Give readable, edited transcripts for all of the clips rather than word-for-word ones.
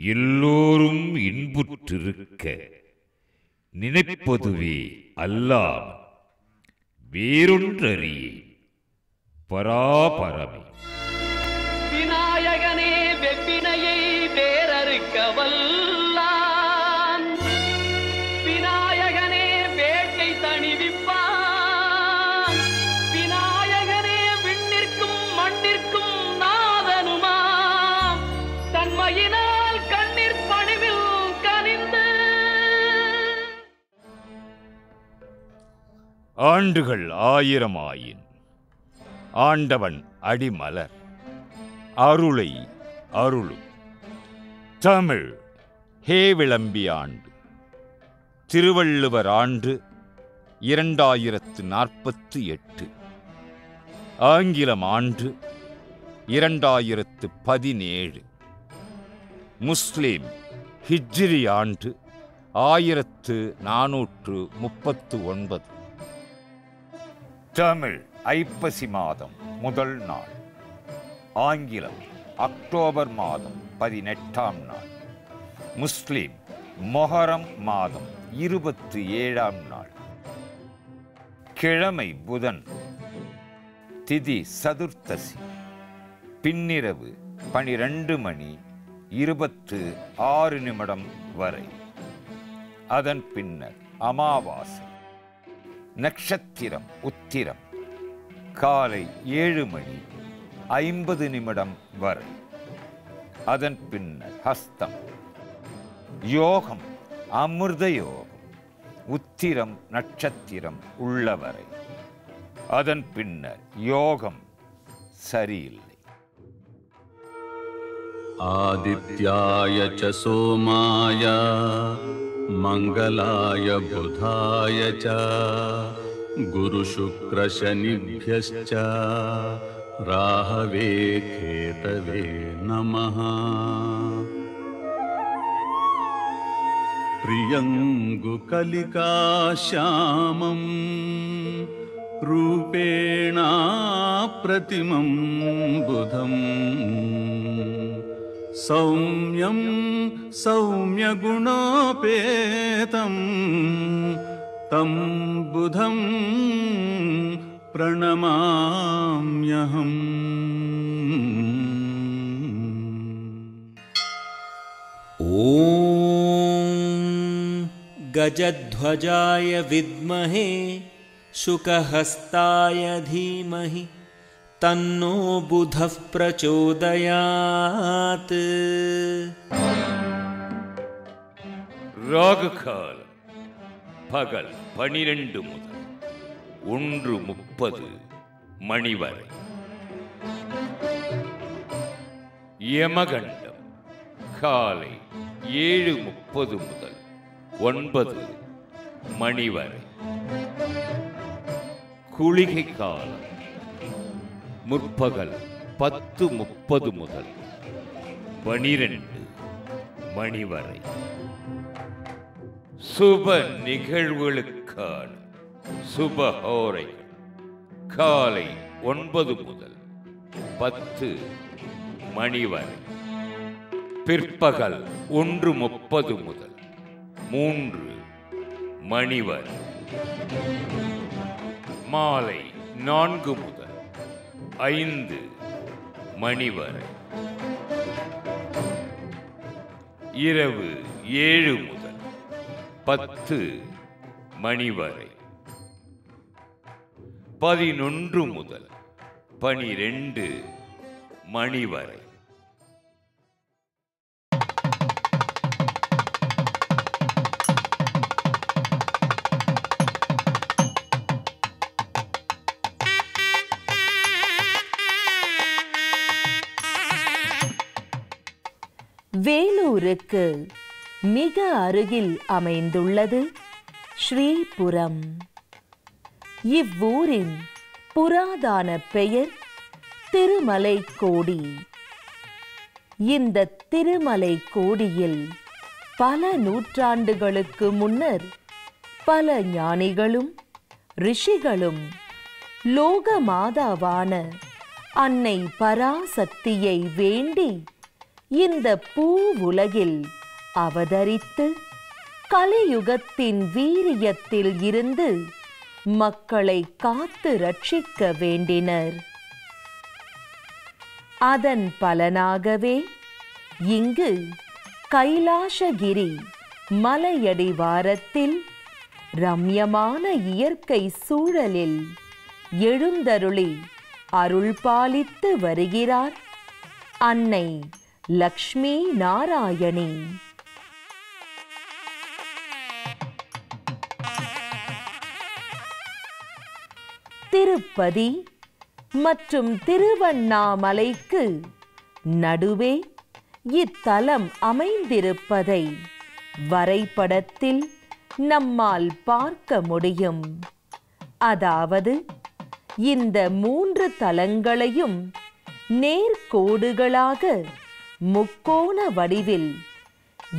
எல்லோரும் இன்புற்றிருக்க நினைப்பதுவே அல்லாமல் வேறொன்றறியே பராபரமே. விநாயகனே வெப்பினையை வேறறுக்க வல்லான், விநாயகனே வேட்டை தணிவிப்பான், விநாயகனே விண்ணிற்கும் மண்ணிற்கும் நாதனுமாம், தன்மையினால் கண்ணீர் பணிவில் கனிந்து. ஆண்டுகள் 1000 ஆயின் ஆண்டவன் அடிமலர் அருளை அருளும். தமிழ் ஹேவிளம்பி ஆண்டு, திருவள்ளுவர் ஆண்டு 2048, ஆங்கிலம் ஆண்டு 2017, முஸ்லிம் ஹிஜ்ரி ஆண்டு 1439. தமிழ் ஐப்பசி மாதம் முதல் நாள், ஆங்கிலம் அக்டோபர் மாதம் 18ஆம் நாள், முஸ்லிம் மொஹரம் மாதம் 27ஆம் நாள், கிழமை புதன், திதி சதுர்த்தசி, பின்னிரவு 12:26 வரை, அதன் பின்னர் அமாவாசை, நட்சத்திரம் உத்திரம், காலை 7:50 வரை, அதன் பின்னர் ஹஸ்தம், யோகம் அமிர்த யோகம், உத்திரம் நட்சத்திரம் உள்ளவரை, அதன் பின்னர் யோகம் சரியில்லை. ஆதித்யாய ச சோமாய மங்களாய புதாய ச குரு சுக்ர சனிभ्यश्च ராஹவே கேதவே நமः. பிரியங்கு கலிகா ஷாமம் ரூபேணா பிரதிமம் புதம் சௌம்யம் சௌம்யகுணோபேதம் தம் புதம் பிரணமாம்யஹம். ஓம் கஜத்வஜாய வித்மஹே சுகஹஸ்தாய தீமஹி தன்னோ புதः பிரச்சோதயாத். ராகுகாலம் பகல் 12 முதல் 1:30 வரை. யமகண்டம் காலை 7:30 முதல் 9 வரை. குளிகை காலம் முற்பகல் 10:30 முதல் 12 வரை. சுப நிகழ்வுகளுக்கான சுபஹோரைகள் காலை 9 முதல் 10 வரை. பிற்பகல் 1:30 முதல் 3 வரை. மாலை 4 முதல் 5 வரை. இரவு 7 முதல் 10 வரை. 11 முதல் 12 வரை. வேலூருக்கு மிக அருகில் அமைந்துள்ளது ஸ்ரீபுரம். இவ்வூரின் புராதான பெயர் திருமலைக்கோடி. இந்த திருமலைக்கோடியில் பல நூற்றாண்டுகளுக்கு முன்னர் பல ஞானிகளும் ரிஷிகளும் லோக மாதாவான அன்னை பராசக்தியை வேண்டி இந்த பூவுலகில் அவதரித்து கலியுகத்தின் வீரியத்தில் இருந்து மக்களை காத்து ரட்சிக்க வேண்டினர். அதன் பலனாகவே இங்கு கைலாசகிரி மலையடிவாரத்தில் ரம்யமான இயற்கை சூழலில் எழுந்தருளி அருள் பாலித்து வருகிறார் அன்னை லக்ஷ்மி நாராயணி. திருப்பதி மற்றும் திருவண்ணாமலைக்கு நடுவே இத்தலம் அமைந்திருப்பதை வரைபடத்தில் நம்மால் பார்க்க முடியும். அதாவது இந்த 3 தலங்களையும் நேர்கோடுகளாக முக்கோண வடிவில்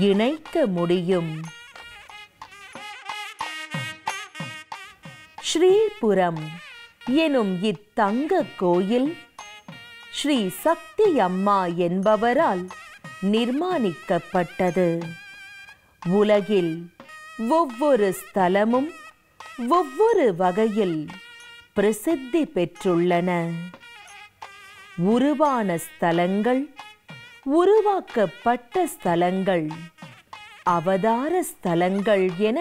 இணைக்க முடியும். ஸ்ரீபுரம் எனும் இத்தங்க கோயில் ஸ்ரீ சக்தி அம்மா என்பவரால் நிர்மாணிக்கப்பட்டது. உலகில் ஒவ்வொரு ஸ்தலமும் ஒவ்வொரு வகையில் பிரசித்தி பெற்றுள்ளன. உருவான ஸ்தலங்கள், உருவாக்கப்பட்ட ஸ்தலங்கள், அவதார ஸ்தலங்கள் என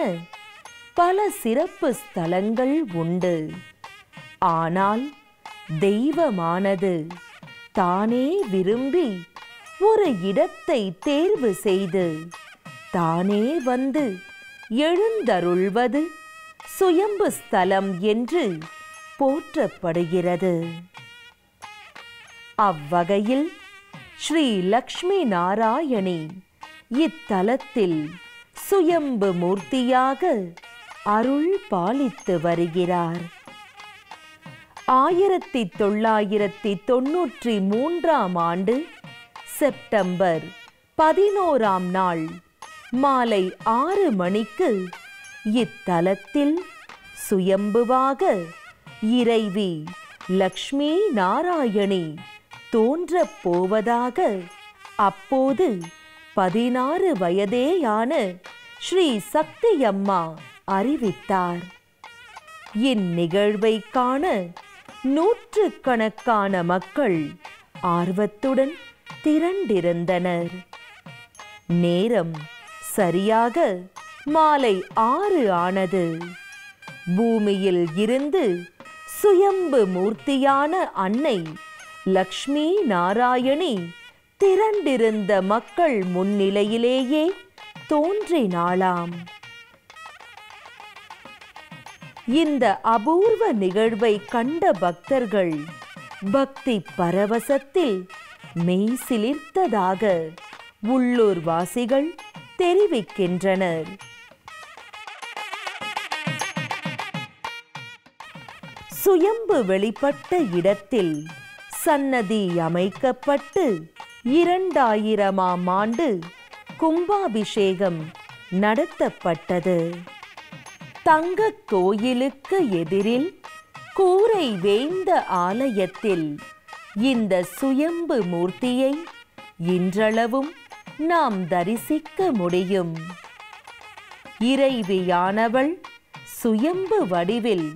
பல சிறப்பு ஸ்தலங்கள் உண்டு. ஆனால் தெய்வமானது தானே விரும்பி ஒரு இடத்தை தேர்வு செய்து தானே வந்து எழுந்தருள்வது சுயம்பு ஸ்தலம் என்று போற்றப்படுகிறது. அவ்வகையில் ஸ்ரீ லக்ஷ்மி நாராயணி இத்தலத்தில் சுயம்பு மூர்த்தியாக அருள் பாலித்து வருகிறார். 1993ஆம் ஆண்டு செப்டம்பர் 11ஆம் நாள் மாலை 6 மணிக்கு இத்தலத்தில் சுயம்புவாக இறைவி லக்ஷ்மி நாராயணி தோன்றப் போவதாக அப்போது 16 வயதேயான ஸ்ரீ சக்தி அம்மா அறிவித்தார். இந்நிகழ்வை காண நூற்றுக்கணக்கான மக்கள் ஆர்வத்துடன் திரண்டிருந்தனர். நேரம் சரியாக மாலை 6 ஆனது. பூமியில் இருந்து சுயம்பு மூர்த்தியான அன்னை லக்ஷ்மி நாராயணி திரண்டிருந்த மக்கள் முன்னிலையிலேயே தோன்றினாளாம். இந்த அபூர்வ நிகழ்வை கண்ட பக்தர்கள் பக்தி பரவசத்தில் மெய் சிலிர்த்ததாக உள்ளூர் வாசிகள் தெரிவிக்கின்றனர். சுயம்பு வெளிப்பட்ட இடத்தில் சன்னதி அமைக்கப்பட்டு 2000ஆம் ஆண்டு கும்பாபிஷேகம் நடத்தப்பட்டது. தங்கக் கோயிலுக்கு எதிரில் கூரை வேய்ந்த ஆலயத்தில் இந்த சுயம்பு மூர்த்தியை இன்றளவும் நாம் தரிசிக்க முடியும். இறைவியானவள் சுயம்பு வடிவில்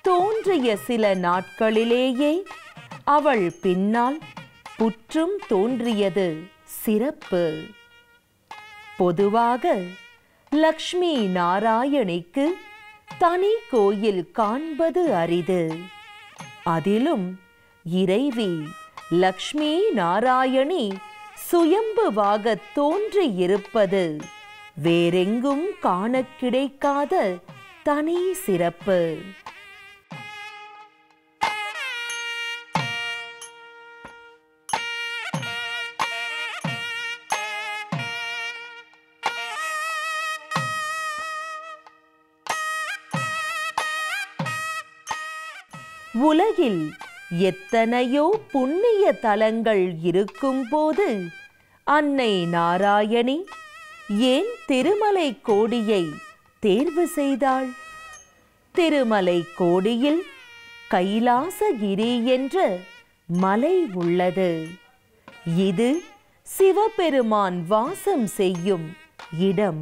தோன்றிய சில நாட்களிலேயே அவள் பின்னால் புற்றும் தோன்றியது சிறப்பு. பொதுவாக லக்ஷ்மி நாராயணிக்கு தனி கோயில் காண்பது அரிது. அதிலும் இறைவி லக்ஷ்மி நாராயணி சுயம்புவாக தோன்றியிருப்பது வேறெங்கும் காண கிடைக்காத தனி சிறப்பு. உலகில் எத்தனையோ புண்ணிய தலங்கள் இருக்கும் போது அன்னை நாராயணி ஏன் திருமலை கோடியை தேர்வு செய்தாள்? திருமலை கோடியில் கைலாசகிரி என்ற மலை உள்ளது. இது சிவபெருமான் வாசம் செய்யும் இடம்.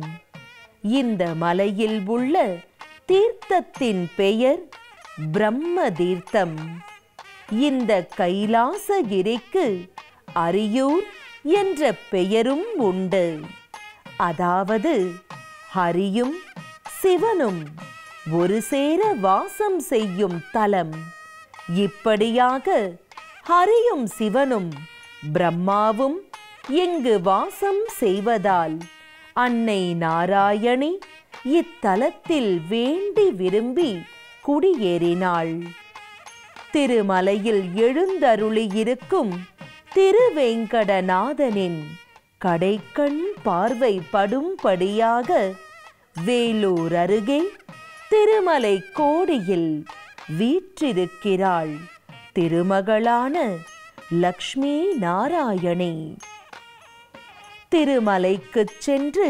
இந்த மலையில் உள்ள தீர்த்தத்தின் பெயர் பிரம்ம தீர்த்தம். இந்த கைலாசகிரிக்கு அரியூர் என்ற பெயரும் உண்டு. அதாவது ஹரியும் சிவனும் ஒரு சேர வாசம் செய்யும் தலம். இப்படியாக ஹரியும் சிவனும் பிரம்மாவும் இங்கு வாசம் செய்வதால் அன்னை நாராயணி இத்தலத்தில் வேண்டி விரும்பி குடியேறினாள். திருமலையில் எழுந்தருளியிருக்கும் திருவேங்கடநாதனின் கடைக்கண் பார்வை படும்படியாக வேலூர் அருகே திருமலை கோடியில் வீற்றிருக்கிறாள் திருமகளான லக்ஷ்மி நாராயணி. திருமலைக்குச் சென்று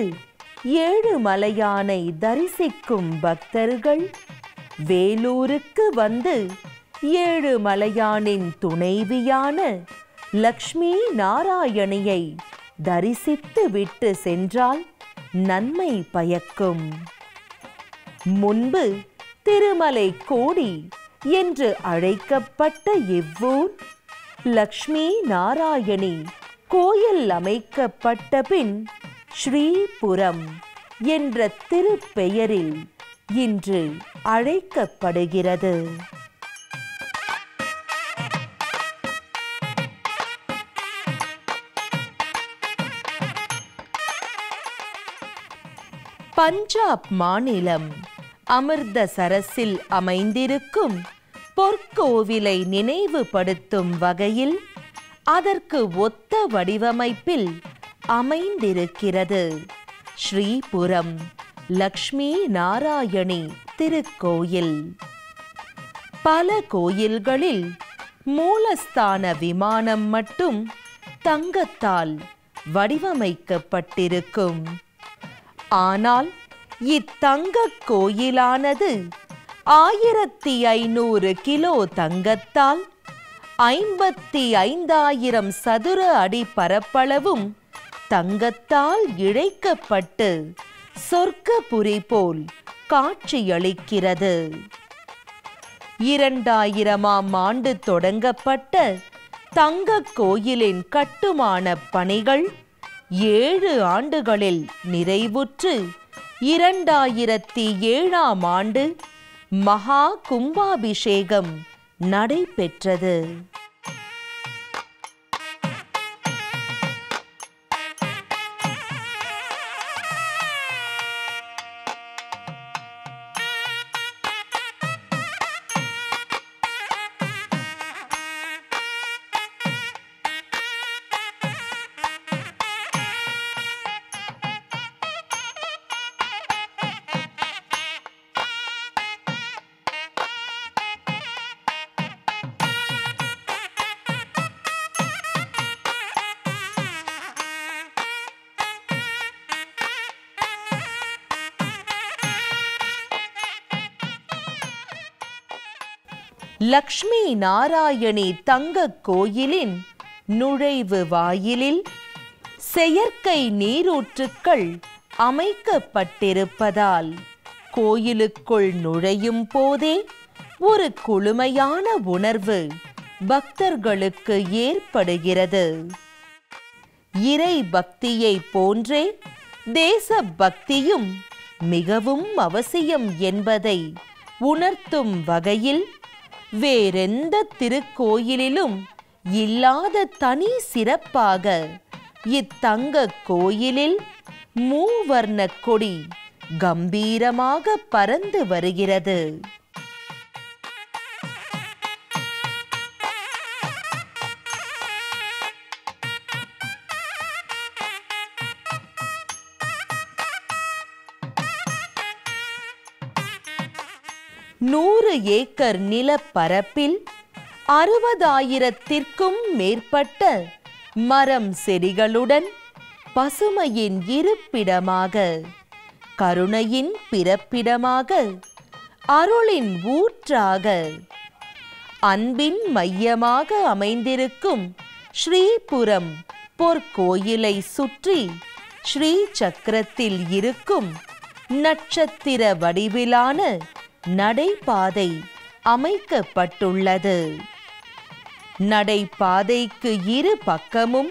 ஏழுமலையானை தரிசிக்கும் பக்தர்கள் வேலூருக்கு வந்து ஏழுமலையானின் துணைவியான லக்ஷ்மி நாராயணியை தரிசித்து விட்டு சென்றால் நன்மை பயக்கும். முன்பு திருமலை கோடி என்று அழைக்கப்பட்ட இவ்வூர் லக்ஷ்மி நாராயணி கோயில் அமைக்கப்பட்ட பின் ஸ்ரீபுரம் என்ற திருப்பெயரில் இன்று அழைக்கப்படுகிறது. பஞ்சாப் மாநிலம் அமிர்தசரஸில் அமைந்திருக்கும் பொற்கோவிலை நினைவுபடுத்தும் வகையில் அதற்கு ஒத்த வடிவமைப்பில் அமைந்திருக்கிறது ஸ்ரீபுரம் லக்ஷ்மி நாராயணி திருக்கோயில். பல கோயில்களில் மூலஸ்தான விமானம் மட்டும் தங்கத்தால் வடிவமைக்கப்பட்டிருக்கும். ஆனால் இத்தங்கக் கோயிலானது 1500 கிலோ தங்கத்தால் 55,000 சதுர அடி பரப்பளவும் தங்கத்தால் இழைக்கப்பட்டு சொர்க்கபுரி போல் காட்சியளிக்கிறது. 2000ஆம் ஆண்டு தொடங்கப்பட்ட தங்கக் கோயிலின் கட்டுமான பணிகள் 7 ஆண்டுகளில் நிறைவுற்று 2007ஆம் ஆண்டு மகா கும்பாபிஷேகம் நடைபெற்றது. லக்ஷ்மி நாராயணி தங்கக் கோயிலின் நுழைவு வாயிலில் செயற்கை நீரூற்றுக்கள் அமைக்கப்பட்டிருப்பதால் கோயிலுக்குள் நுழையும் போதே ஒரு குளுமையான உணர்வு பக்தர்களுக்கு ஏற்படுகிறது. இறை பக்தியை போன்றே தேச பக்தியும் மிகவும் அவசியம் என்பதை உணர்த்தும் வகையில் வேறெந்த திருக்கோயிலிலும் இல்லாத தனி சிறப்பாக இத்தங்கக் கோயிலில் மூவர்ண கொடி கம்பீரமாக பறந்து வருகிறது. நூறு ஏக்கர் நிலப்பரப்பில் 60,000த்திற்கும் மேற்பட்ட மரம் செடிகளுடன் பசுமையின் இருப்பிடமாக, கருணையின் பிறப்பிடமாக, அருளின் ஊற்றாக, அன்பின் மையமாக அமைந்திருக்கும் ஸ்ரீபுரம் பொற்கோயிலை சுற்றி ஸ்ரீ சக்கரத்தில் இருக்கும் நட்சத்திர வடிவிலான நடைபாதை அமைக்கப்பட்டுள்ளது. நடைபாதைக்கு இரு பக்கமும்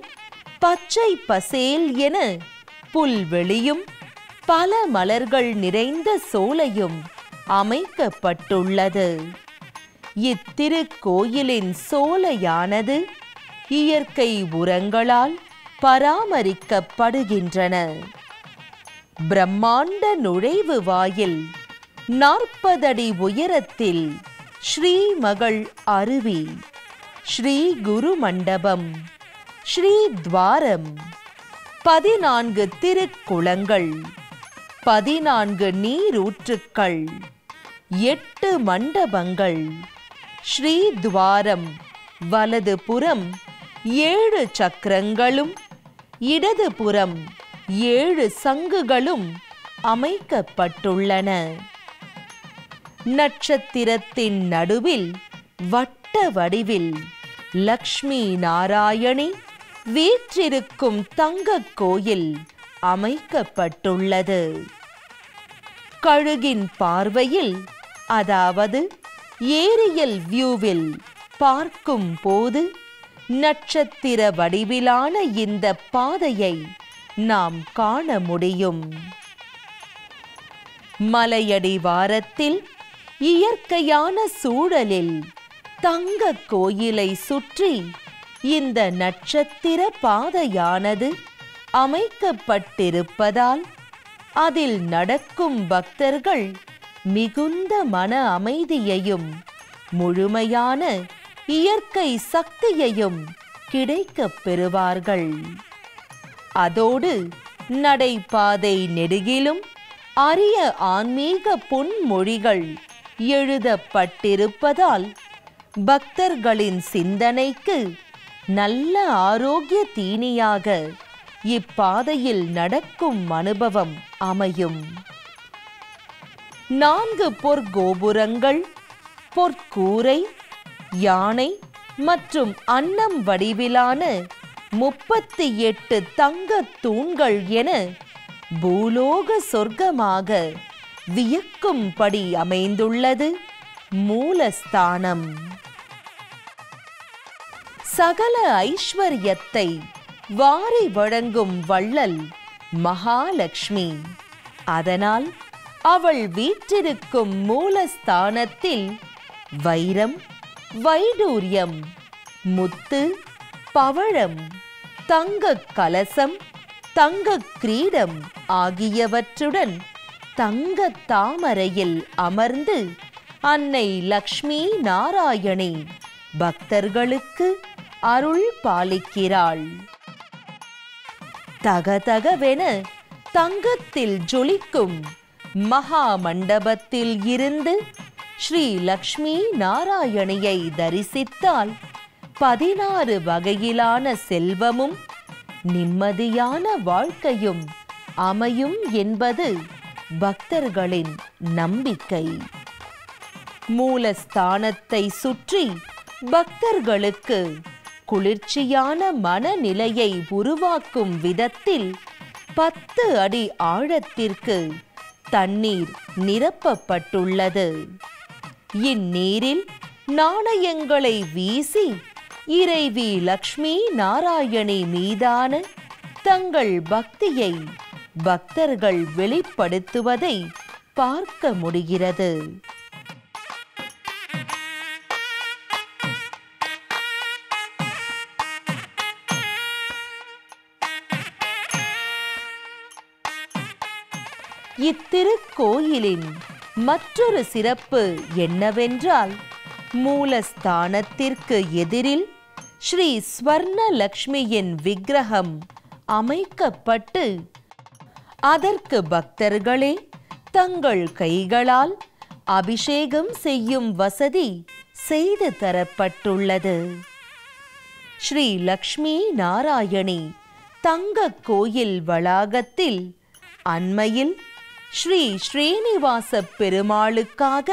பச்சை பசேல் என புல்வெளியும் பல மலர்கள் நிறைந்த சோலையும் அமைக்கப்பட்டுள்ளது. இத்திருக்கோயிலின் சோலையானது இயற்கை உரங்களால் பராமரிக்கப்படுகின்றன. பிரம்மாண்ட நுழைவு வாயில் 40 அடி உயரத்தில் ஸ்ரீ மகள் அருவி, ஸ்ரீ குரு மண்டபம், ஸ்ரீ துவாரம், 14 திருக்குளங்கள், 14 நீரூற்றுக்கள், 8 மண்டபங்கள், ஸ்ரீ துவாரம் வலது புறம் 7 சக்கரங்களும் இடது புறம் 7 சங்குகளும் அமைக்கப்பட்டுள்ளன. நட்சத்திரத்தின் நடுவில் வட்ட வடிவில் லக்ஷ்மி நாராயணி வீற்றிருக்கும் தங்கக் கோயில் அமைக்கப்பட்டுள்ளது. கழுகின் பார்வையில், அதாவது ஏரியல் வியூவில் பார்க்கும் போது நட்சத்திர வடிவிலான இந்த பாதையை நாம் காண முடியும். மலையடிவாரத்தில் இயற்கையான சூழலில் தங்கக் கோயிலை சுற்றி இந்த நட்சத்திர பாதையானது அமைக்கப்பட்டிருப்பதால் அதில் நடக்கும் பக்தர்கள் மிகுந்த மன அமைதியையும் முழுமையான இயற்கை சக்தியையும் கிடைக்கப் பெறுவார்கள். அதோடு நடைபாதை நெடுகிலும் அரிய ஆன்மீக பொன்மொழிகள் எழுதப்பட்டிருப்பதால் பக்தர்களின் சிந்தனைக்கு நல்ல ஆரோக்கிய தீனியாக இப்பாதையில் நடக்கும் அனுபவம் அமையும். 4 பொற்கோபுரங்கள், பொற்கூரை, யானை மற்றும் அன்னம் வடிவிலான 38 தங்கத் தூண்கள் என பூலோக சொர்க்கமாக வியக்கும்படி அமைந்துள்ளது மூலஸ்தானம். சகல ஐஸ்வர்யத்தை வாரி வழங்கும் வள்ளல் மகாலட்சுமி. அதனால் அவள் வீற்றிருக்கும் மூலஸ்தானத்தில் வைரம், வைடூரியம், முத்து, பவழம், தங்கக் கலசம், தங்கக் கிரீடம் ஆகியவற்றுடன் தங்கத் தாமரையில் அமர்ந்து அன்னை லக்ஷ்மி நாராயணி பக்தர்களுக்கு அருள் பாலிக்கிறாள். தகதகவென தங்கத்தில் ஜொலிக்கும் மகா மண்டபத்தில் இருந்து ஸ்ரீ லக்ஷ்மி நாராயணியை தரிசித்தால் 16 வகையிலான செல்வமும் நிம்மதியான வாழ்க்கையும் அமையும் என்பது பக்தர்களின் நம்பிக்கை. மூலஸ்தானத்தை சுற்றி பக்தர்களுக்கு குளிர்ச்சியான மனநிலையை உருவாக்கும் விதத்தில் 10 அடி ஆழத்திற்கு தண்ணீர் நிரப்பப்பட்டுள்ளது. இந்நீரில் நாணயங்களை வீசி இறைவி லக்ஷ்மி நாராயணி மீதான தங்கள் பக்தியை பக்தர்கள் வெளிப்படுத்துவதை பார்க்க முடிகிறது. இத்திருக்கோயிலின் மற்றொரு சிறப்பு என்னவென்றால், மூலஸ்தானத்திற்கு எதிரில் ஸ்ரீ ஸ்வர்ண லக்ஷ்மியின் விக்கிரகம் அமைக்கப்பட்டு அதற்கு பக்தர்களே தங்கள் கைகளால் அபிஷேகம் செய்யும் வசதி செய்து தரப்பட்டுள்ளது. ஸ்ரீ லக்ஷ்மி நாராயணி தங்கக் கோயில் வளாகத்தில் அண்மையில் ஸ்ரீ ஸ்ரீனிவாச பெருமாளுக்காக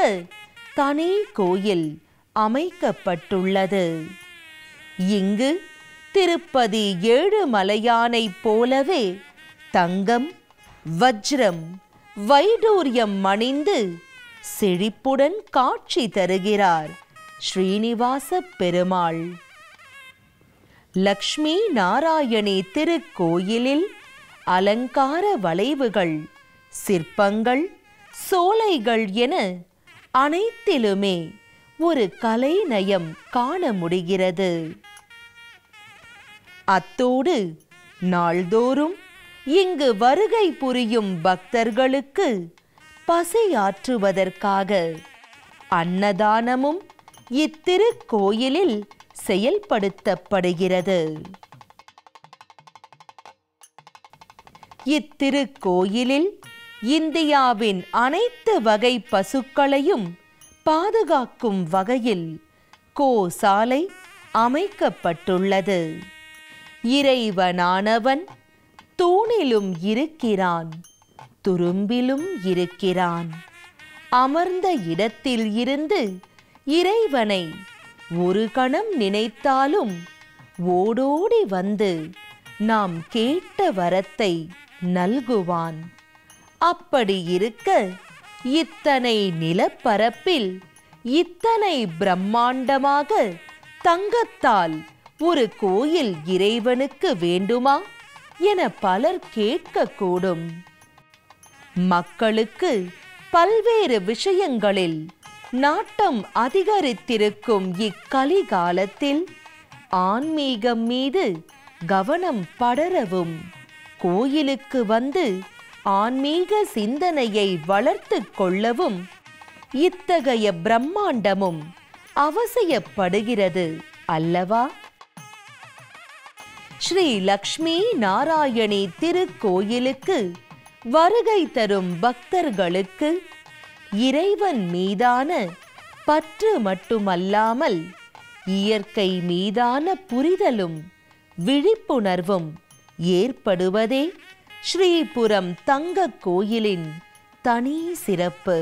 தனி கோயில் அமைக்கப்பட்டுள்ளது. இங்கு திருப்பதி ஏழுமலையானைப் போலவே தங்கம், வஜ்ரம், வைடூரியம் அணிந்து செழிப்புடன் காட்சி தருகிறார் ஸ்ரீனிவாச பெருமாள். லக்ஷ்மி நாராயணி திருக்கோயிலில் அலங்கார வளைவுகள், சிற்பங்கள், சோலைகள் என அனைத்திலுமே ஒரு கலைநயம் காண முடிகிறது. அத்தோடு நாள்தோறும் இங்கு வருகை புரியும் பக்தர்களுக்கு பசியாற்றுவதற்காக அன்னதானமும் இத்திருக்கோயிலில் செயல்படுத்தப்படுகிறது. இத்திருக்கோயிலில் இந்தியாவின் அனைத்து வகை பசுக்களையும் பாதுகாக்கும் வகையில் கோசாலை அமைக்கப்பட்டுள்ளது. இறைவனானவன் தூணிலும் இருக்கிறான், துரும்பிலும் இருக்கிறான். அமர்ந்த இடத்தில் இருந்து இறைவனை ஒரு கணம் நினைத்தாலும் ஓடோடி வந்து நாம் கேட்ட வரத்தை நல்குவான். அப்படி இருக்க இத்தனை நிலப்பரப்பில் இத்தனை பிரம்மாண்டமாக தங்கத்தால் ஒரு கோயில் இறைவனுக்கு வேண்டுமா என பலர் கேட்கக்கூடும். மக்களுக்கு பல்வேறு விஷயங்களில் நாட்டம் அதிகரித்திருக்கும் இக்கலிகாலத்தில் ஆன்மீகம் மீது கவனம் படரவும், கோயிலுக்கு வந்து ஆன்மீக சிந்தனையை வளர்த்து கொள்ளவும் இத்தகைய பிரம்மாண்டமும் அவசியப்படுகிறது அல்லவா? ஸ்ரீ லக்ஷ்மி நாராயணி திருக்கோயிலுக்கு வருகை தரும் பக்தர்களுக்கு இறைவன் மீதான பற்று மட்டுமல்லாமல் இயற்கை மீதான புரிதலும் விழிப்புணர்வும் ஏற்படுவதே ஸ்ரீபுரம் தங்க கோயிலின் தனி சிறப்பு.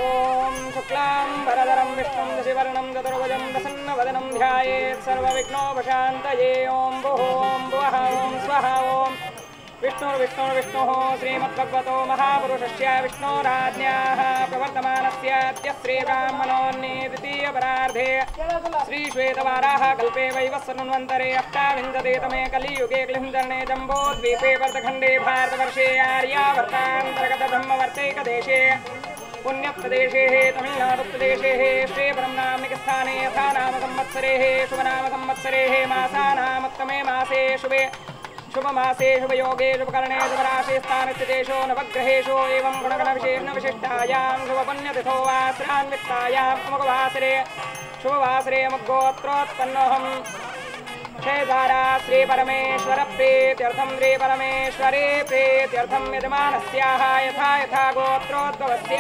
ஓம் சுக்லாம் வரதரம் விஷ்ணும் தசிவர்ணம் சதுர்புஜம் பிரசன்னவதனம் ध्यायेत् सर्वविघ्नोपशान्तये. ஓம் ஓம் புவः ஓம் ஸ்வः ஓம் विष्णुर्विष्णुर्विष्णुः श्रीमद्भगवतो महापुरुषस्य विष्णोराज्ञाः प्रवर्तमानस्य अद्य श्रीब्राह्मणोन्नी द्वितीयपरार्धे श्रीश्वेतवाराः कल्पे वैवस्वन्वन्तरे अष्टाविंशतितमे कलियुगे क्लिन्दर्णे जम्बोद्वीपे वर्तखण्डे भारतवर्षे आर्यावर्तान्तर्गतब्रह्मवर्तैकदेशे पुण्यप्रदेशे तमिळ्नाडुप्रदेशे श्रीब्रह्मनाम्निकस्थाने यथा नाम संवत्सरे शुभनाम संवत्सरे मासानामुत्तमे मासे शुभे शुभमासे शुभयोगे शुभकर्णे शुभराशि स्थानस्थितेषु नवग्रहेषु एवं गुणगणविशेषण विशिष्टायां शुभपुण्यतिथो वासरान्वितायां अमुकवासरे शुभवासरे अमुकगोत्रोत्पन्नोऽहं क्षेदारा श्रीपरमेश्वर प्रीत्यर्थं श्रीपरमेश्वरे प्रीत्यर्थं यजमानस्याः यथा यथा गोत्रोद्भवस्य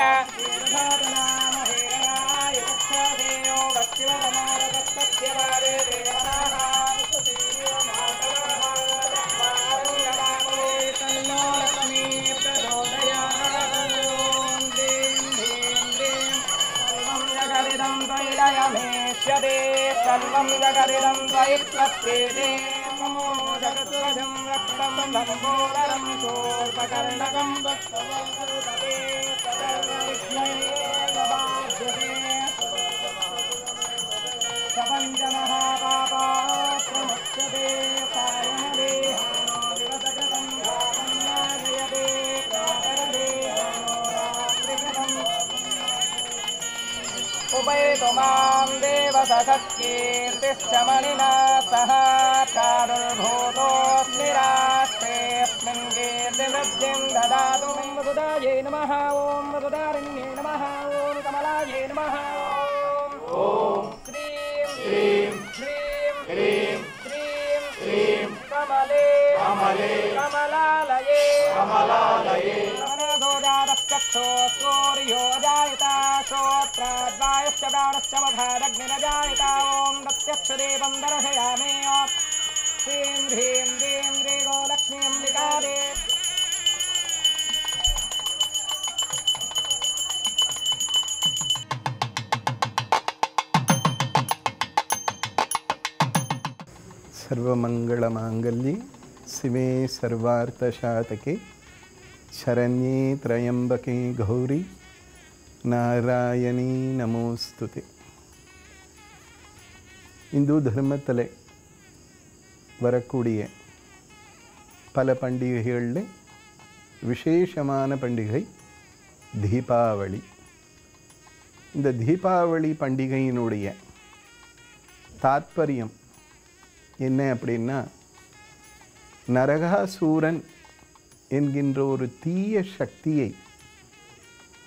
सर्वं जगदिदं त्वयि प्रत्येते नमो जगद्वजं रक्तं लम्बोदरं शूर्पकर्णकं वत्सवसुतते सर्वविघ्नैर्बाध्यते प्रपञ्चमहापापाप्रमुच्यते सायनदेहानो दिवसकृतं भावं नाशयते प्रातरदेहानो रात्रिकृतम् उपैतु मां देव सखत्कीर्तिश्च मणिना सह प्रादुर्भूतोऽस्मि राष्ट्रेऽस्मिन् कीर्तिवृद्धिं ददातु मे वसुधायै नमः ॐ वसुधारिण्यै नमः ॐ कमलायै नमः ॐ श्रीं श्रीं श्रीं ह्रीं श्रीं श्रीं कमले कमले कमलालये कमलालये चक्षुस्सूर्यो जायता श्रोत्राद्वायश्च प्राणश्च वधादग्निरजायता ॐ प्रत्यक्षदेवं दर्शयामि श्रीं ह्रीं ह्रीं ह्रीगो लक्ष्मीम्बिकादे सर्वमङ्गलमाङ्गल्ये शिवे सर्वार्थसाधके शरण्ये त्र्यम्बके गौरी नारायणी नमोस्तुते. இந்து தர்மத்தில் வரக்கூடிய பல பண்டிகைகளில் விசேஷமான பண்டிகை தீபாவளி. இந்த தீபாவளி பண்டிகையினுடைய தாத்பரியம் என்ன அப்படின்னா, நரகாசூரன் என்கின்ற ஒரு தீய சக்தியை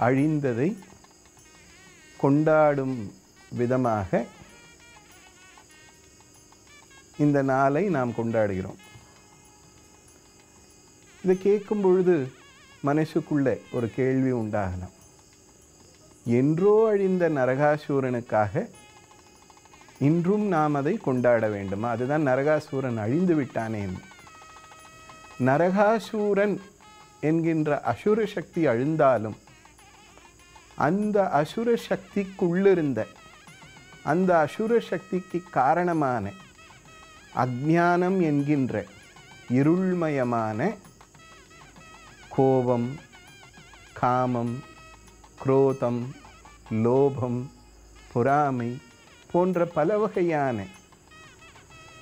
அழிந்ததை கொண்டாடும் விதமாக இந்த நாளை நாம் கொண்டாடுகிறோம். இதை கேட்கும் பொழுது மனசுக்குள்ளே ஒரு கேள்வி உண்டாகலாம். என்றோ அழிந்த நரகாசூரனுக்காக இன்றும் நாம் அதை கொண்டாட வேண்டுமா? அதுதான் நரகாசூரன் அழிந்து விட்டானே. நரகாசூரன் என்கின்ற அசுர சக்தி அழிந்தாலும் அந்த அசுர சக்திக்குள்ளிருந்த அந்த அசுர சக்திக்கு காரணமான அஜ்ஞானம் என்கின்ற இருள்மயமான கோபம், காமம், குரோதம், லோபம், பொறாமை போன்ற பல வகையான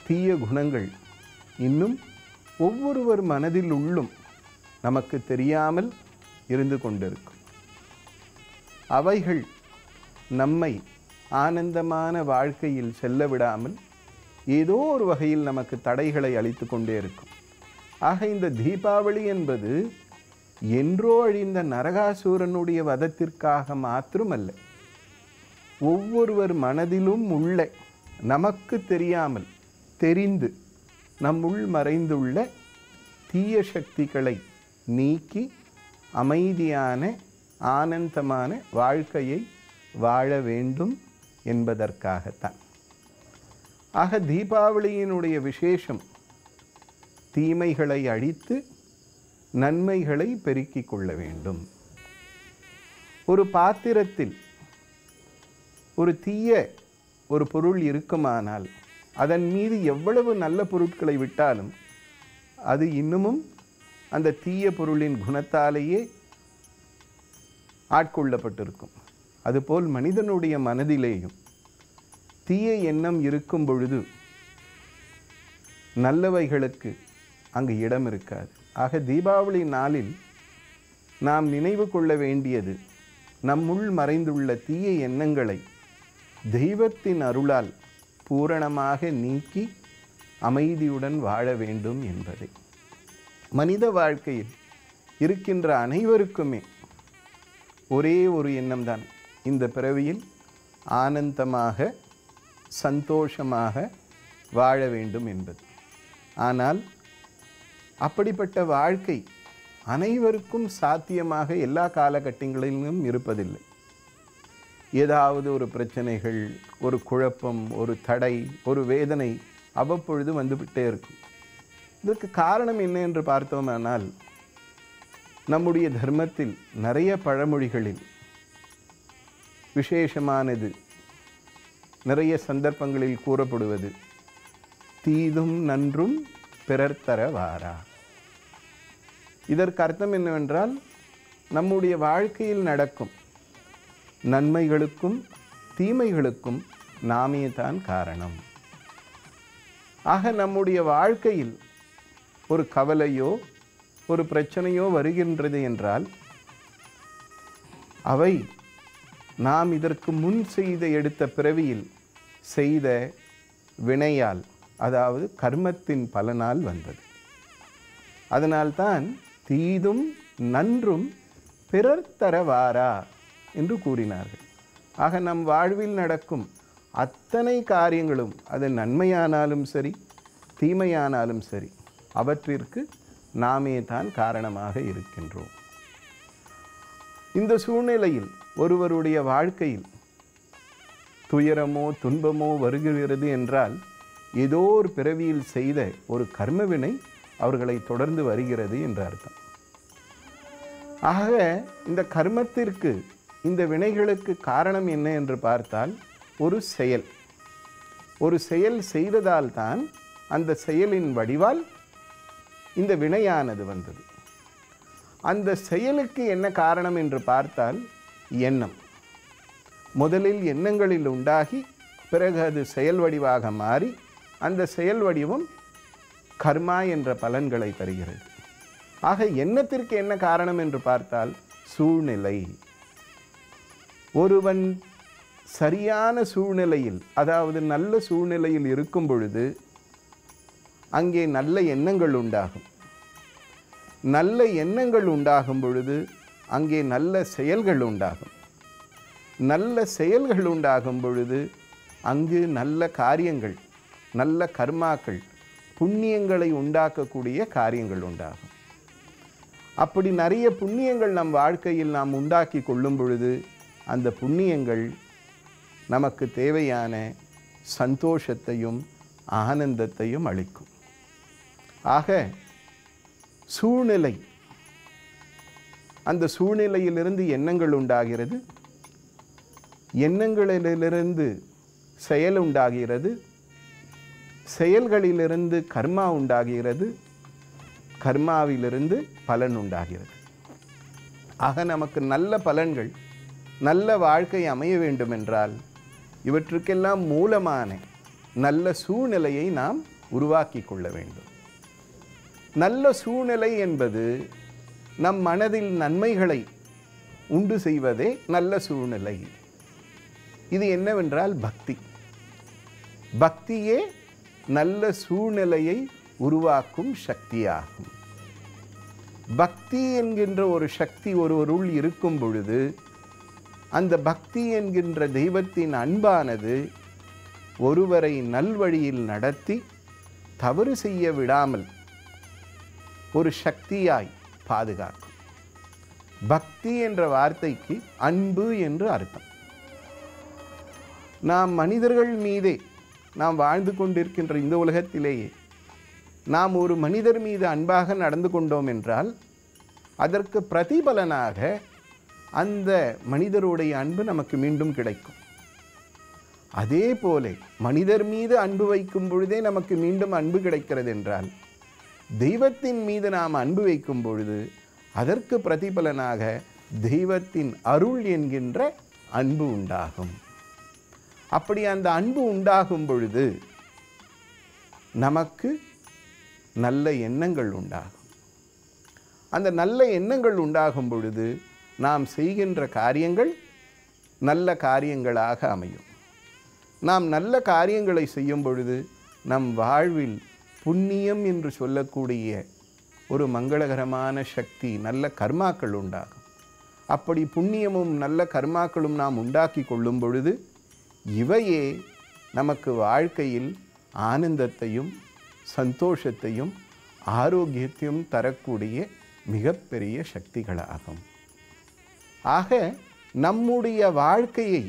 தீய குணங்கள் இன்னும் ஒவ்வொருவர் மனதில் உள்ளும் நமக்கு தெரியாமல் இருந்து கொண்டிருக்கும். அவைகள் நம்மை ஆனந்தமான வாழ்க்கையில் செல்ல விடாமல் ஏதோ ஒரு வகையில் நமக்கு தடைகளை அளித்து கொண்டே இருக்கும். ஆக இந்த தீபாவளி என்பது என்றோ அழிந்த நரகாசூரனுடைய வதத்திற்காக மாத்திரமல்ல, ஒவ்வொருவர் மனதிலும் உள்ள நமக்கு தெரியாமல் தெரிந்து நம்முள் மறைந்துள்ள தீய சக்திகளை நீக்கி அமைதியான ஆனந்தமான வாழ்க்கையை வாழ வேண்டும் என்பதற்காகத்தான். ஆக தீபாவளியினுடைய விசேஷம் தீமைகளை அழித்து நன்மைகளை பெருக்கிக் கொள்ள வேண்டும். ஒரு பாத்திரத்தில் ஒரு தீய ஒரு பொருள் இருக்குமானால் அதன் மீது எவ்வளவு நல்ல பொருட்களை விட்டாலும் அது இன்னமும் அந்த தீய பொருளின் குணத்தாலேயே ஆட்கொள்ளப்பட்டிருக்கும். அதுபோல் மனிதனுடைய மனதிலேயும் தீய எண்ணம் இருக்கும் பொழுது நல்லவைகளுக்கு அங்கு இடம் இருக்காது. ஆக தீபாவளி நாளில் நாம் நினைவு கொள்ள வேண்டியது, நம்முள் மறைந்துள்ள தீய எண்ணங்களை தெய்வத்தின் அருளால் பூரணமாக நீக்கி அமைதியுடன் வாழ வேண்டும் என்பதை. மனித வாழ்க்கையில் இருக்கின்ற அனைவருக்குமே ஒரே ஒரு எண்ணம்தான், இந்த பிறவியில் ஆனந்தமாக சந்தோஷமாக வாழ வேண்டும் என்பது. ஆனால் அப்படிப்பட்ட வாழ்க்கை அனைவருக்கும் சாத்தியமாக எல்லா காலகட்டங்களிலும் இருப்பதில்லை. ஏதாவது ஒரு பிரச்சனைகள், ஒரு குழப்பம், ஒரு தடை, ஒரு வேதனை அவ்வப்பொழுது வந்துவிட்டே இருக்கும். இதற்கு காரணம் என்ன என்று பார்த்தோமானால், நம்முடைய தர்மத்தில் நிறைய பழமொழிகளில் விசேஷமானது நிறைய சந்தர்ப்பங்களில் கூறப்படுவது, தீதும் நன்றும் பிறர் தர வாரா. இதற்கு அர்த்தம் என்னவென்றால், நம்முடைய வாழ்க்கையில் நடக்கும் நன்மைகளுக்கும் தீமைகளுக்கும் நாமே தான் காரணம். ஆக நம்முடைய வாழ்க்கையில் ஒரு கவலையோ ஒரு பிரச்சனையோ வருகின்றது என்றால், அவை நாம் இதற்கு முன் செய்த எடுத்த பிறவியில் செய்த வினையால், அதாவது கர்மத்தின் பலனால் வந்தது. அதனால்தான் தீதும் நன்றும் பிறர் தர வாரா என்று கூறினார்கள். ஆக நம் வாழ்வில் நடக்கும் அத்தனை காரியங்களும், அது நன்மையானாலும் சரி தீமையானாலும் சரி, அவற்றிற்கு நாமே தான் காரணமாக இருக்கின்றோம். இந்த சூழ்நிலையில் ஒருவருடைய வாழ்க்கையில் துயரமோ துன்பமோ வருகிறது என்றால், ஏதோ ஒரு பிறவியில் செய்த ஒரு கர்மவினை அவர்களை தொடர்ந்து வருகிறது என்ற அர்த்தம். ஆக இந்த கர்மத்திற்கு, இந்த வினைகளுக்கு காரணம் என்ன என்று பார்த்தால், ஒரு செயல் செய்ததால் தான் அந்த செயலின் வடிவால் இந்த வினையானது வந்தது. அந்த செயலுக்கு என்ன காரணம் என்று பார்த்தால் எண்ணம். முதலில் எண்ணங்களில் உண்டாகி பிறகு அது செயல் வடிவாக மாறி அந்த செயல் வடிவம் கர்மா என்ற பலன்களை தருகிறது. ஆக எண்ணத்திற்கு என்ன காரணம் என்று பார்த்தால் சூழ்நிலை. ஒருவன் சரியான சூழ்நிலையில், அதாவது நல்ல சூழ்நிலையில் இருக்கும் பொழுது அங்கே நல்ல எண்ணங்கள் உண்டாகும். நல்ல எண்ணங்கள் உண்டாகும் பொழுது அங்கே நல்ல செயல்கள் உண்டாகும். நல்ல செயல்கள் உண்டாகும் பொழுது அங்கு நல்ல காரியங்கள், நல்ல கர்மாக்கள், புண்ணியங்களை உண்டாக்கக்கூடிய காரியங்கள் உண்டாகும். அப்படி நிறைய புண்ணியங்கள் நம் வாழ்க்கையில் நாம் உண்டாக்கி கொள்ளும் பொழுது அந்த புண்ணியங்கள் நமக்கு தேவையான சந்தோஷத்தையும் ஆனந்தத்தையும் அளிக்கும். ஆக சூழ்நிலை, அந்த சூழ்நிலையிலிருந்து எண்ணங்கள் உண்டாகிறது, எண்ணங்களிலிருந்து செயல் உண்டாகிறது, செயல்களிலிருந்து கர்மா உண்டாகிறது, கர்மாவிலிருந்து பலன் உண்டாகிறது. ஆக நமக்கு நல்ல பலன்கள், நல்ல வாழ்க்கை அமைய வேண்டும் என்றால் இவற்றுக்கெல்லாம் மூலமான நல்ல சூழ்நிலையை நாம் உருவாக்கி கொள்ள வேண்டும். நல்ல சூழ்நிலை என்பது நம் மனதில் நன்மைகளை உண்டு செய்வதே நல்ல சூழ்நிலை. இது என்னவென்றால் பக்தி. பக்தியே நல்ல சூழ்நிலையை உருவாக்கும் சக்தியாகும். பக்தி என்கின்ற ஒரு சக்தி ஒருவருள் இருக்கும் பொழுது அந்த பக்தி என்கின்ற தெய்வத்தின் அன்பானது ஒருவரை நல்வழியில் நடத்தி தவறு செய்ய விடாமல் ஒரு சக்தியாய் பாதுகாக்கும். பக்தி என்ற வார்த்தைக்கு அன்பு என்று அர்த்தம். நாம் மனிதர்கள் மீதே, நாம் வாழ்ந்து கொண்டிருக்கின்ற இந்த உலகத்திலேயே நாம் ஒரு மனிதர் மீது அன்பாக நடந்து கொண்டோம் என்றால் அதற்கு பிரதிபலனாக அந்த மனிதருடைய அன்பு நமக்கு மீண்டும் கிடைக்கும். அதே போல மனிதர் மீது அன்பு வைக்கும் பொழுதே நமக்கு மீண்டும் அன்பு கிடைக்கிறது என்றால் தெய்வத்தின் மீது நாம் அன்பு வைக்கும் பொழுது அதற்கு பிரதிபலனாக தெய்வத்தின் அருள் என்கின்ற அன்பு உண்டாகும். அப்படி அந்த அன்பு உண்டாகும் பொழுது நமக்கு நல்ல எண்ணங்கள் உண்டாகும். அந்த நல்ல எண்ணங்கள் உண்டாகும் பொழுது நாம் செய்கின்ற காரியங்கள் நல்ல காரியங்களாக அமையும். நாம் நல்ல காரியங்களை செய்யும் பொழுது நம் வாழ்வில் புண்ணியம் என்று சொல்லக்கூடிய ஒரு மங்களகரமான சக்தி, நல்ல கர்மாக்கள் உண்டாகும். அப்படி புண்ணியமும் நல்ல கர்மாக்களும் நாம் உண்டாக்கி கொள்ளும் பொழுது இவையே நமக்கு வாழ்க்கையில் ஆனந்தத்தையும் சந்தோஷத்தையும் ஆரோக்கியத்தையும் தரக்கூடிய மிகப்பெரிய சக்திகளாகும். ஆக நம்முடைய வாழ்க்கையை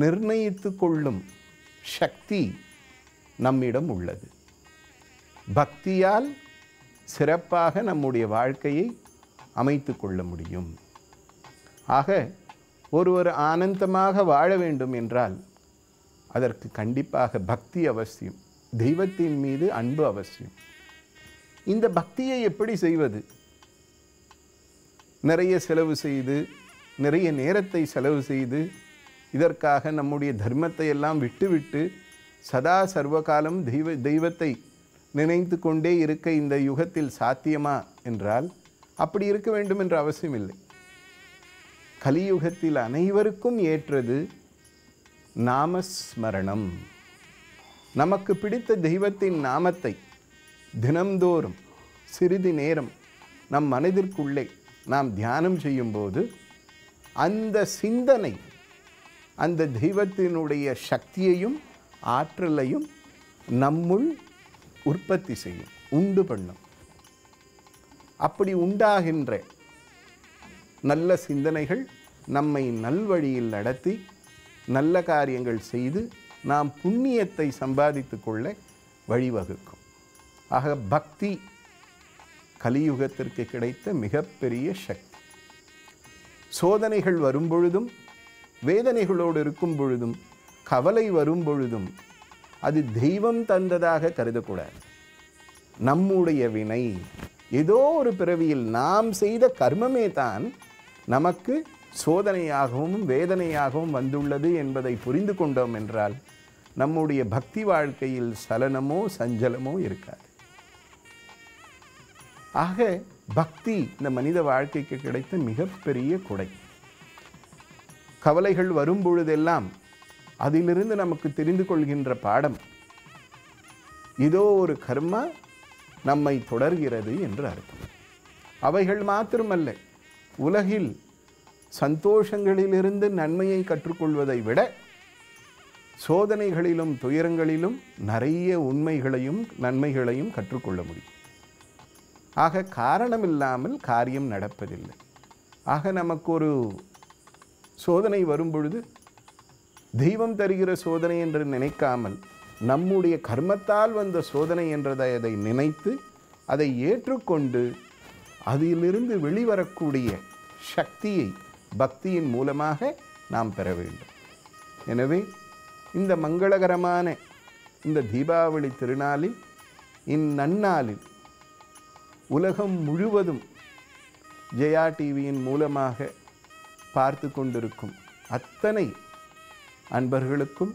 நிர்ணயித்து கொள்ளும் சக்தி நம்மிடம் உள்ளது. பக்தியால் சிறப்பாக நம்முடைய வாழ்க்கையை அமைத்து கொள்ள முடியும். ஆக ஒருவர் ஆனந்தமாக வாழ வேண்டும் என்றால் அதற்கு கண்டிப்பாக பக்தி அவசியம். தெய்வத்தின் மீது அன்பு அவசியம். இந்த பக்தியை எப்படி செய்வது? நிறைய செலவு செய்து, நிறைய நேரத்தை செலவு செய்து, இதற்காக நம்முடைய தர்மத்தை எல்லாம் விட்டுவிட்டு சதா சர்வகாலம் தெய்வத்தை நினைத்து கொண்டே இருக்க இந்த யுகத்தில் சாத்தியமா என்றால் அப்படி இருக்க வேண்டும் என்ற அவசியம் இல்லை. கலியுகத்தில் அனைவருக்கும் ஏற்றது நாமஸ்மரணம். நமக்கு பிடித்த தெய்வத்தின் நாமத்தை தினம்தோறும் சிறிது நேரம் நம் மனதிற்குள்ளே நாம் தியானம் செய்யும்போது அந்த சிந்தனை அந்த தெய்வத்தினுடைய சக்தியையும் ஆற்றலையும் நம்முள் உற்பத்தி செய்யும், உண்டு பண்ணும். அப்படி உண்டாகின்ற நல்ல சிந்தனைகள் நம்மை நல்வழியில் நடத்தி நல்ல காரியங்கள் செய்து நாம் புண்ணியத்தை சம்பாதித்து கொள்ள வழிவகுக்கும். ஆக பக்தி கலியுகத்திற்கு கிடைத்த மிகப்பெரிய சக்தி. சோதனைகள் வரும்பொழுதும், வேதனைகளோடு இருக்கும் பொழுதும், கவலை வரும் பொழுதும் அது தெய்வம் தந்ததாக கருதக்கூடாது. நம்முடைய வினை ஏதோ ஒரு பிறவியில் நாம் செய்த கர்மமே தான் நமக்கு சோதனையாகவும் வேதனையாகவும் வந்துள்ளது என்பதை புரிந்து கொண்டோம் என்றால் நம்முடைய பக்தி வாழ்க்கையில் சலனமோ சஞ்சலமோ இருக்காது. ஆக பக்தி இந்த மனித வாழ்க்கைக்கு கிடைத்த மிகப்பெரிய கொடை. கவலைகள் வரும் பொழுதெல்லாம் அதிலிருந்து நமக்கு தெரிந்து கொள்கின்ற பாடம், இதோ ஒரு கர்மா நம்மை தொடர்கிறது என்று அர்த்தம். அவைகள் மாத்திரமல்ல, உலகில் சந்தோஷங்களிலிருந்து நன்மையை கற்றுக்கொள்வதை விட சோதனைகளிலும் துயரங்களிலும் நிறைய உண்மைகளையும் நன்மைகளையும் கற்றுக்கொள்ள முடியும். ஆக காரணமில்லாமல் காரியம் நடப்பதில்லை. ஆக நமக்கு ஒரு சோதனை வரும் பொழுது தெய்வம் தருகிற சோதனை என்று நினைக்காமல் நம்முடைய கர்மத்தால் வந்த சோதனை என்றதை அதை நினைத்து அதை ஏற்றுக்கொண்டு அதிலிருந்து வெளிவரக்கூடிய சக்தியை பக்தியின் மூலமாக நாம் பெற வேண்டும். எனவே இந்த மங்களகரமான இந்த தீபாவளி திருநாளில் இந்நன்னாளில் உலகம் முழுவதும் ஜெயா டிவியின் மூலமாக பார்த்து கொண்டிருக்கும் அத்தனை அன்பர்களுக்கும்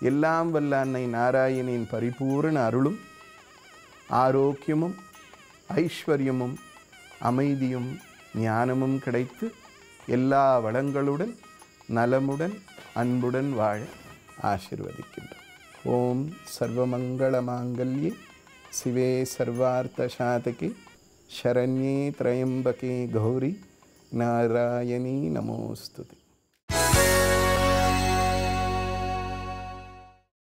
எல்லாம் வல்ல அன்னை நாராயணியின் பரிபூரண அருளும் ஆரோக்கியமும் ஐஸ்வர்யமும் அமைதியும் ஞானமும் கிடைத்து எல்லா வளங்களுடன் நலமுடன் அன்புடன் வாழ ஆசீர்வதிக்கின்றோம். ஓம் சர்வமங்கள மாங்கல்யே சிவே சர்வார்த்த சாதகே சரண்யே த்ரயம்பகே கௌரி நாராயணி நமோஸ்துதே.